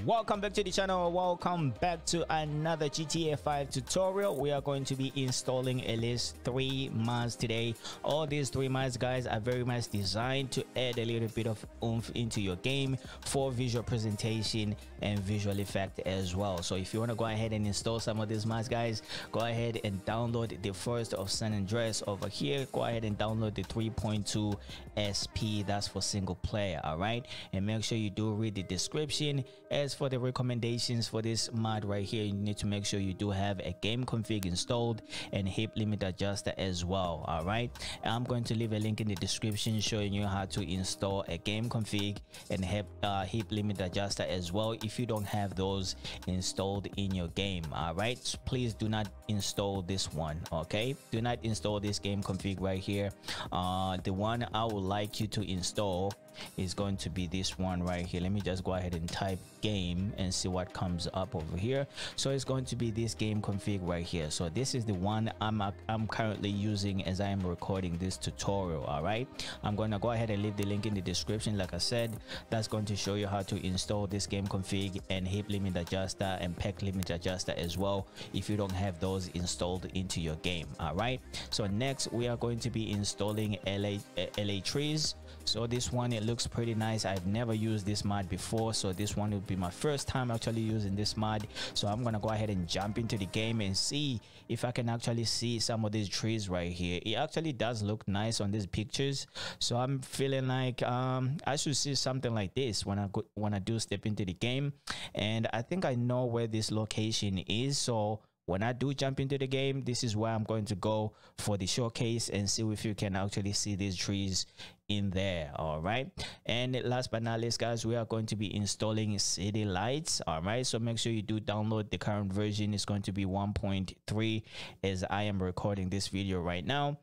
Welcome back to the channel. Welcome back to another GTA 5 tutorial. We are going to be installing at least 3 mods today. All these 3 mods, guys, are very much designed to add a little bit of oomph into your game for visual presentation and visual effect as well. So if you want to go ahead and install some of these mods, guys, go ahead and download the first of San Andreas over here. Go ahead and download the 3.2 SP. That's for single player. All right, and make sure you do read the description. As for the recommendations for this mod right here, you need to make sure you do have a game config installed and heap limit adjuster as well. All right, I'm going to leave a link in the description showing you how to install a game config and heap limit adjuster as well if you don't have those installed in your game. All right, so please do not install this one. Okay, do not install this game config right here. The one I would like you to install is going to be this one right here. Let me just go ahead and type game and see what comes up over here. So it's going to be this game config right here. So this is the one I'm currently using as I am recording this tutorial. All right, I'm going to go ahead and leave the link in the description. Like I said, that's going to show you how to install this game config and heap limit adjuster and pack limit adjuster as well if you don't have those installed into your game. All right, so next we are going to be installing LA trees. So this one, it looks pretty nice. I've never used this mod before, so this one will be my first time actually using this mod. So I'm gonna go ahead and jump into the game and see if I can actually see some of these trees right here. It actually does look nice on these pictures, so I'm feeling like I should see something like this when I do step into the game. And I think I know where this location is, so when I do jump into the game, this is where I'm going to go for the showcase and see if you can actually see these trees in there. All right, and last but not least, guys, we are going to be installing city lights. All right, so make sure you do download the current version. It's going to be 1.3 as I am recording this video right now.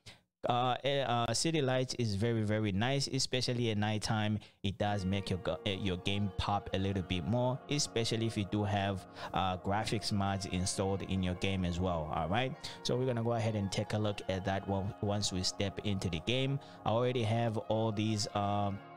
City lights is very nice, especially at nighttime. It does make your game pop a little bit more, especially if you do have graphics mods installed in your game as well. All right, so we're gonna go ahead and take a look at that one once we step into the game. I already have all these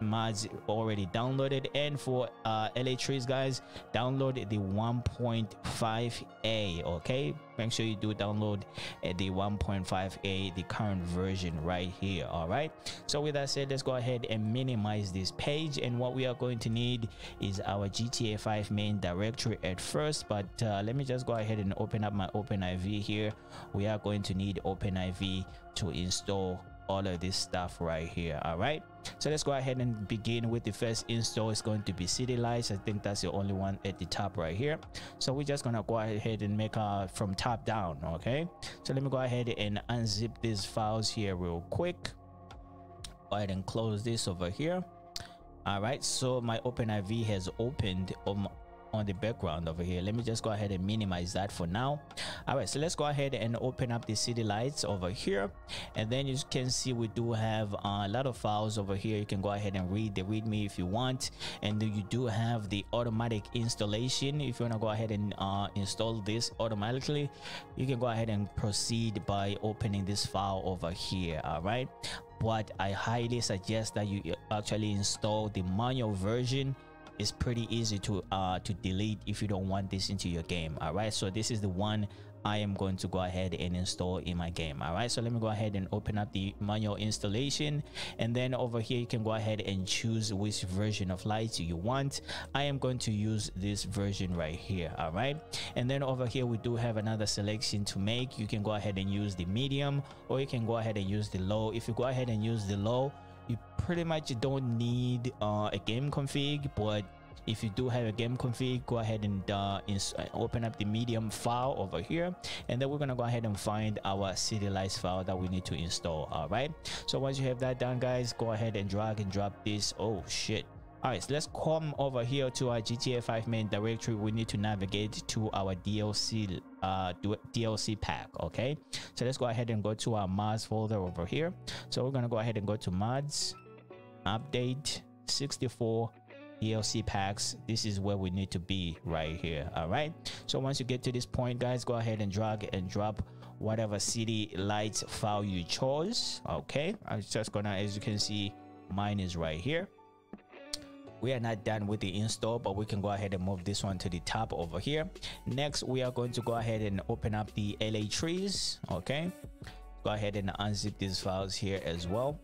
mods already downloaded, and for LA trees, guys, download the 1.5a. okay, make sure you do download the 1.5a, the current version right here. All right, so with that said, let's go ahead and minimize this page, and what we are going to need is our GTA 5 main directory at first. But let me just go ahead and open up my OpenIV here. We are going to need OpenIV to install all of this stuff right here. All right, so let's go ahead and begin with the first install. It's going to be city lights. I think that's the only one at the top right here, so we're just gonna go ahead and make from top down. Okay, so let me go ahead and unzip these files here real quick. Go ahead and close this over here. All right, so my OpenIV has opened on the background over here. Let me just go ahead and minimize that for now. All right, so let's go ahead and open up the city lights over here, and then you can see we do have a lot of files over here. You can go ahead and read the readme if you want, and then you do have the automatic installation. If you want to go ahead and install this automatically, you can go ahead and proceed by opening this file over here. All right, but I highly suggest that you actually install the manual version. It's pretty easy to delete if you don't want this into your game. All right, so this is the one I am going to go ahead and install in my game. All right, so let me go ahead and open up the manual installation, and then over here you can go ahead and choose which version of lights you want. I am going to use this version right here. All right, and then over here we do have another selection to make. You can go ahead and use the medium, or you can go ahead and use the low. If you go ahead and use the low, you pretty much don't need a game config, but if you do have a game config, go ahead and open up the medium file over here, and then we're gonna go ahead and find our city lights file that we need to install. All right, so once you have that done, guys, go ahead and drag and drop this. Oh shit. All right, so let's come over here to our GTA 5 main directory. We need to navigate to our DLC pack. Okay, so let's go ahead and go to our mods folder over here. So we're gonna go ahead and go to mods, update 64 DLC packs. This is where we need to be right here. All right, so once you get to this point, guys, go ahead and drag and drop whatever city lights file you chose. Okay, I'm just gonna, as you can see, mine is right here. we are not done with the install, but we can go ahead and move this one to the top over here. Next, we are going to go ahead and open up the LA trees. Okay, go ahead and unzip these files here as well.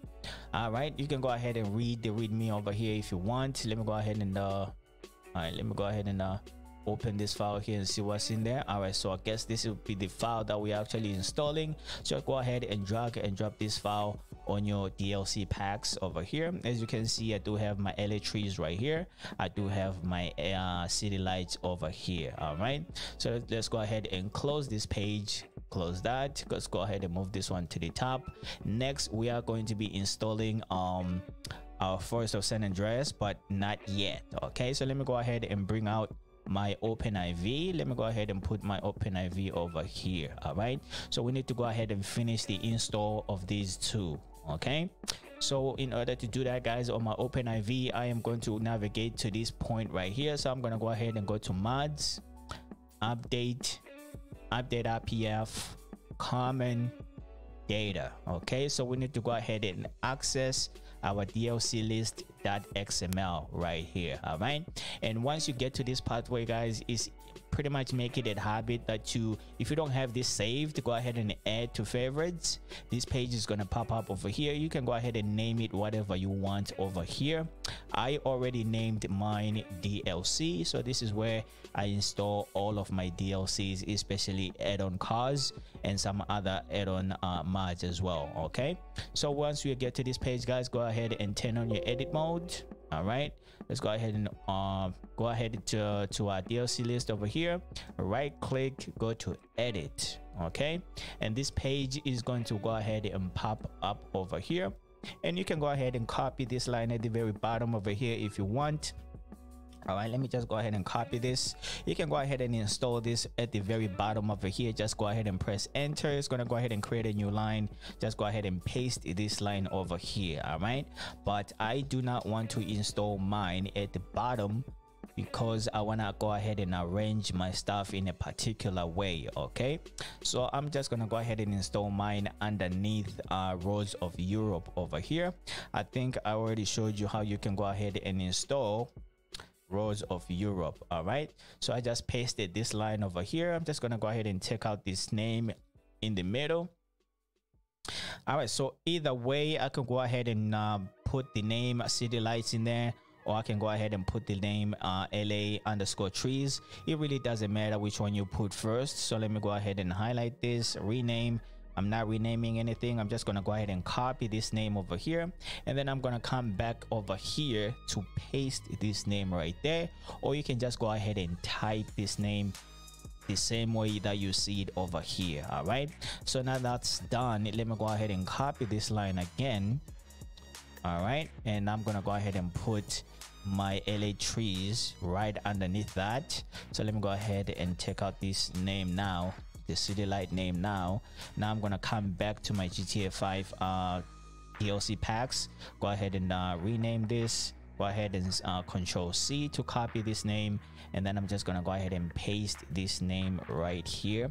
All right, you can go ahead and read the readme over here if you want. Let me go ahead and all right, let me go ahead and open this file here and see what's in there. All right, so I guess this will be the file that we're actually installing. So go ahead and drag and drop this file on your DLC packs over here. As you can see, I do have my LA trees right here. I do have my city lights over here. All right, so let's go ahead and close this page. Close that. Let's go ahead and move this one to the top. Next, we are going to be installing our Forest of San Andreas, but not yet. Okay, so let me go ahead and bring out my OpenIV. Let me go ahead and put my OpenIV over here. All right, so we need to go ahead and finish the install of these two. Okay, so in order to do that, guys, on my OpenIV, I am going to navigate to this point right here. So I'm going to go ahead and go to mods, update RPF, common data. Okay, so we need to go ahead and access our DLC list.xml right here. All right, and once you get to this pathway, guys, is pretty much make it a habit that you, if you don't have this saved, go ahead and add to favorites. This page is going to pop up over here. You can go ahead and name it whatever you want over here. I already named mine DLC, so this is where I install all of my DLCs, especially add-on cars and some other add-on mods as well. Okay, so once we get to this page, guys, go ahead and turn on your edit mode. All right, let's go ahead and go ahead to our DLC list over here. Right click, go to edit. Okay, and this page is going to go ahead and pop up over here, and you can go ahead and copy this line at the very bottom over here if you want. All right, let me just go ahead and copy this. You can go ahead and install this at the very bottom over here. Just go ahead and press enter. It's going to go ahead and create a new line. Just go ahead and paste this line over here. All right, but I do not want to install mine at the bottom because I want to go ahead and arrange my stuff in a particular way. Okay, so I'm just going to go ahead and install mine underneath Roads of Europe over here. I think I already showed you how you can go ahead and install Roads of Europe. All right, so I just pasted this line over here. I'm just going to go ahead and take out this name in the middle. All right, so either way, I can go ahead and put the name City Lights in there, or I can go ahead and put the name LA_trees. It really doesn't matter which one you put first. So let me go ahead and highlight this, rename. I'm not renaming anything. I'm just going to go ahead and copy this name over here, and then I'm going to come back over here to paste this name right there, or you can just go ahead and type this name the same way that you see it over here. All right, so now that's done, let me go ahead and copy this line again. All right, and I'm going to go ahead and put my LA trees right underneath that. So let me go ahead and take out this name now, the city light name. Now I'm gonna come back to my GTA 5 DLC packs. Go ahead and rename this. Go ahead and Control C to copy this name, and then I'm just gonna go ahead and paste this name right here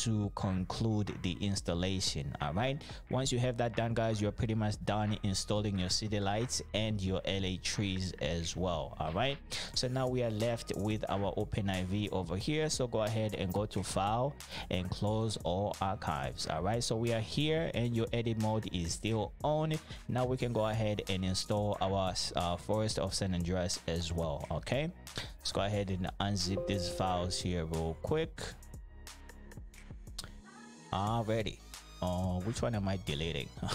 to conclude the installation. All right, once you have that done, guys, you're pretty much done installing your city lights and your LA trees as well. All right, so now we are left with our OpenIV over here. So go ahead and go to File and close all archives. All right, so we are here and your edit mode is still on. Now we can go ahead and install our Forest of San Andreas as well. Okay, let's go ahead and unzip these files here real quick. Already, which one am I deleting? All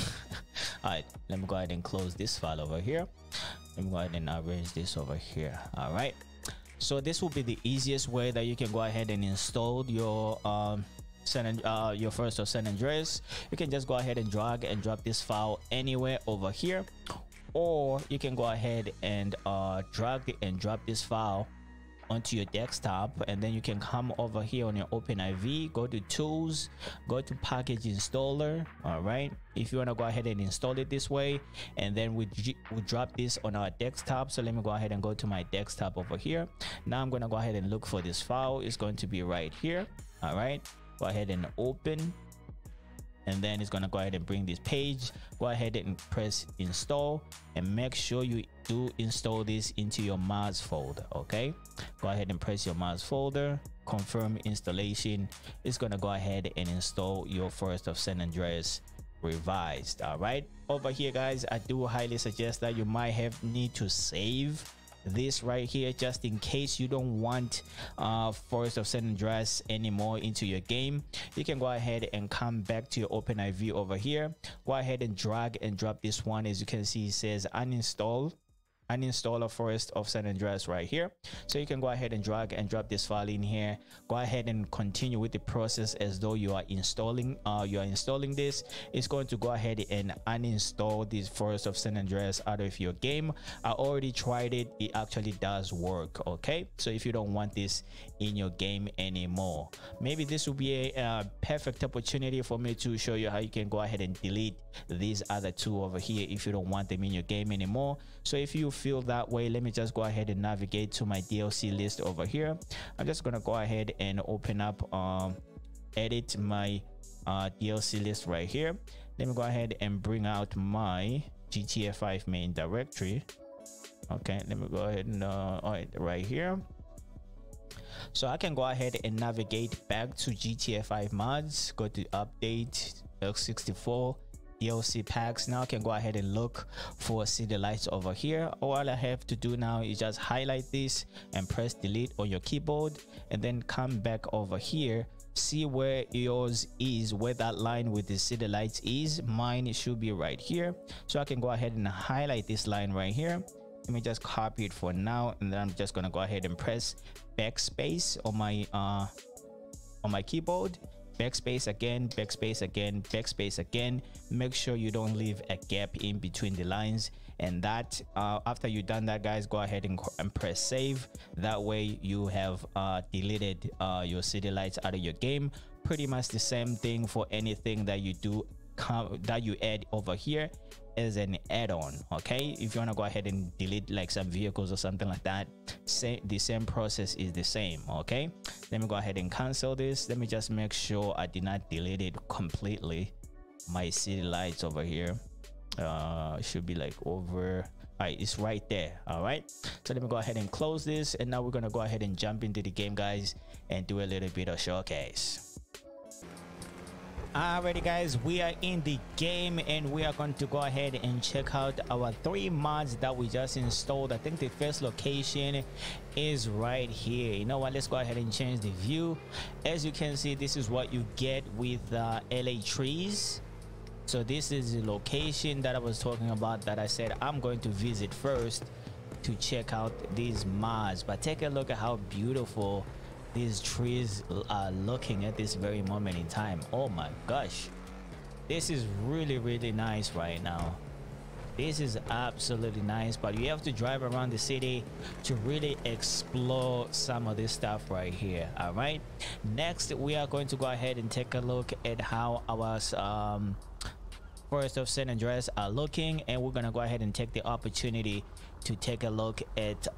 right, let me go ahead and close this file over here. Let me go ahead and arrange this over here. All right, so this will be the easiest way that you can go ahead and install your your Forest of San Andreas. You can just go ahead and drag and drop this file anywhere over here, or you can go ahead and drag and drop this file onto your desktop, and then you can come over here on your OpenIV, go to Tools, go to Package Installer. All right, if you want to go ahead and install it this way, and then we drop this on our desktop. So let me go ahead and go to my desktop over here. Now I'm going to go ahead and look for this file. It's going to be right here. All right, go ahead and open. and then it's gonna go ahead and bring this page. Go ahead and press install, and make sure you do install this into your Mars folder. Okay, go ahead and press your Mars folder, confirm installation. It's gonna go ahead and install your Forest of San Andreas revised. All right, over here guys, I do highly suggest that you might have need to save this right here, just in case you don't want Forest of San Andreas anymore into your game. You can go ahead and come back to your OpenIV over here. Go ahead and drag and drop this one. As you can see, it says uninstall a Forest of San Andreas right here. So you can go ahead and drag and drop this file in here. Go ahead and continue with the process as though you are installing this. It's going to go ahead and uninstall this Forest of San Andreas out of your game. I already tried it. It actually does work. Okay, so if you don't want this in your game anymore, maybe this will be a perfect opportunity for me to show you how you can go ahead and delete these other two over here if you don't want them in your game anymore. So if you feel that way, let me just go ahead and navigate to my DLC list over here. I'm just gonna go ahead and open up edit my DLC list right here. Let me go ahead and bring out my GTA 5 main directory. Okay, let me go ahead and right here. So I can go ahead and navigate back to GTA 5 mods, go to update X64 DLC packs. Now I can go ahead and look for city lights over here. All I have to do now is just highlight this and press delete on your keyboard, and then come back over here, see where yours is, where that line with the city lights is. Mine should be right here, so I can go ahead and highlight this line right here. Let me just copy it for now, and then I'm just gonna go ahead and press backspace on my keyboard. Backspace again, backspace again, backspace again. Make sure you don't leave a gap in between the lines. And that after you've done that, guys, go ahead and press save. That way you have deleted your city lights out of your game. Pretty much the same thing for anything that you do that you add over here as an add-on. Okay, if you want to go ahead and delete like some vehicles or something like that, the same process is the same. Okay, let me go ahead and cancel this. Let me just make sure I did not delete it completely. My city lights over here should be like over. All right, it's right there. All right, so let me go ahead and close this, and now we're gonna go ahead and jump into the game, guys, and do a little bit of showcase. Alrighty guys, we are in the game, and we are going to go ahead and check out our 3 mods that we just installed. I think the first location is right here. You know what, let's go ahead and change the view. As you can see, this is what you get with LA trees. So this is the location that I was talking about, that I said I'm going to visit first to check out these mods. But take a look at how beautiful these trees are looking at this very moment in time. Oh my gosh, this is really nice right now. This is absolutely nice, but you have to drive around the city to really explore some of this stuff right here. All right, next we are going to go ahead and take a look at how our Forest of San Andreas are looking, and we're gonna go ahead and take the opportunity to take a look at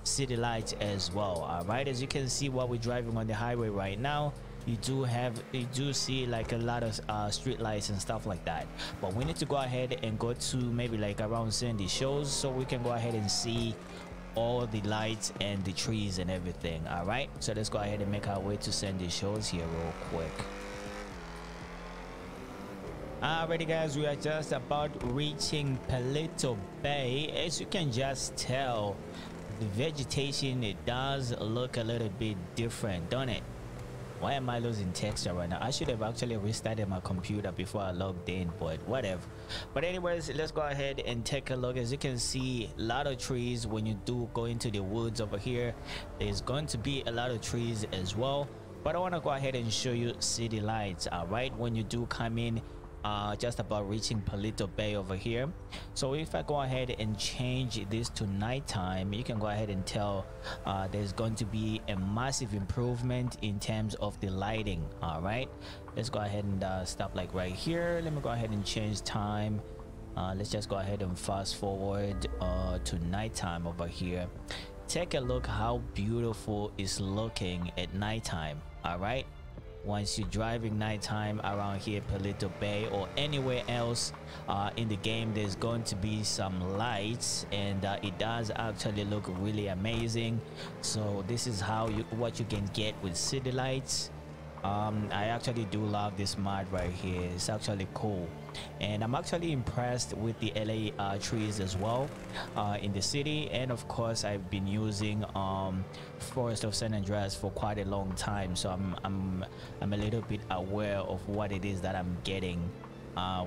city lights as well. All right, as you can see, while we're driving on the highway right now, you do see like a lot of street lights and stuff like that. But we need to go ahead and go to maybe like around Sandy Shores, so we can go ahead and see all the lights and the trees and everything. All right, so let's go ahead and make our way to Sandy Shores here real quick. Alrighty guys, we are just about reaching Palito Bay. As you can just tell, the vegetation, it does look a little bit different, don't it? Why am I losing texture right now? I should have actually restarted my computer before I logged in, but whatever. But anyways, let's go ahead and take a look. As you can see, a lot of trees. When you do go into the woods over here, there's going to be a lot of trees as well. But I want to go ahead and show you city lights. All right, when you do come in, just about reaching Palito Bay over here. So if I go ahead and change this to nighttime, you can go ahead and tell there's going to be a massive improvement in terms of the lighting. All right, let's go ahead and stop like right here. Let me go ahead and change time. Let's just go ahead and fast forward to nighttime over here. Take a look how beautiful it's looking at nighttime. All right, once you're driving nighttime around here, Palito Bay or anywhere else in the game, there's going to be some lights, and it does actually look really amazing. So this is how what you can get with city lights. I actually do love this mod right here. It's actually cool, and I'm actually impressed with the LA trees as well in the city. And of course, I've been using Forest of San Andreas for quite a long time, so I'm a little bit aware of what it is that I'm getting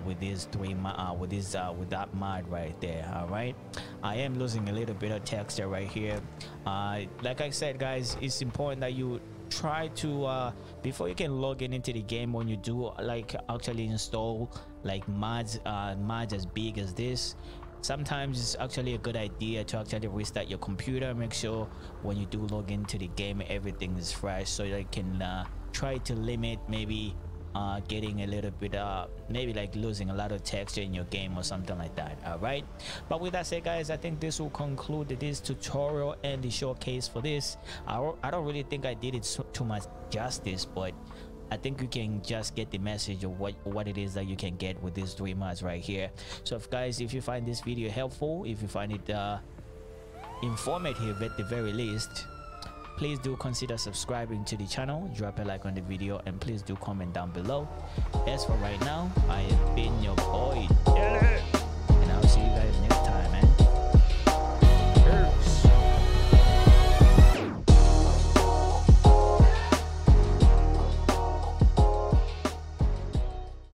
with these with that mod right there. All right, I am losing a little bit of texture right here. Like I said, guys, it's important that you try to before you can log in into the game, when you do like actually install like mods as big as this, sometimes it's actually a good idea to actually restart your computer. Make sure when you do log into the game, everything is fresh, so you can try to limit maybe getting a little bit maybe like losing a lot of texture in your game or something like that. All right, but with that said, guys, I think this will conclude this tutorial and the showcase for this. I don't really think I did it too much justice, but I think you can just get the message of what it is that you can get with these 3 mods right here. So if you find this video helpful, if you find it informative at the very least, please do consider subscribing to the channel, drop a like on the video, and please do comment down below. As for right now, I have been your boy, and I'll see you guys next time, man.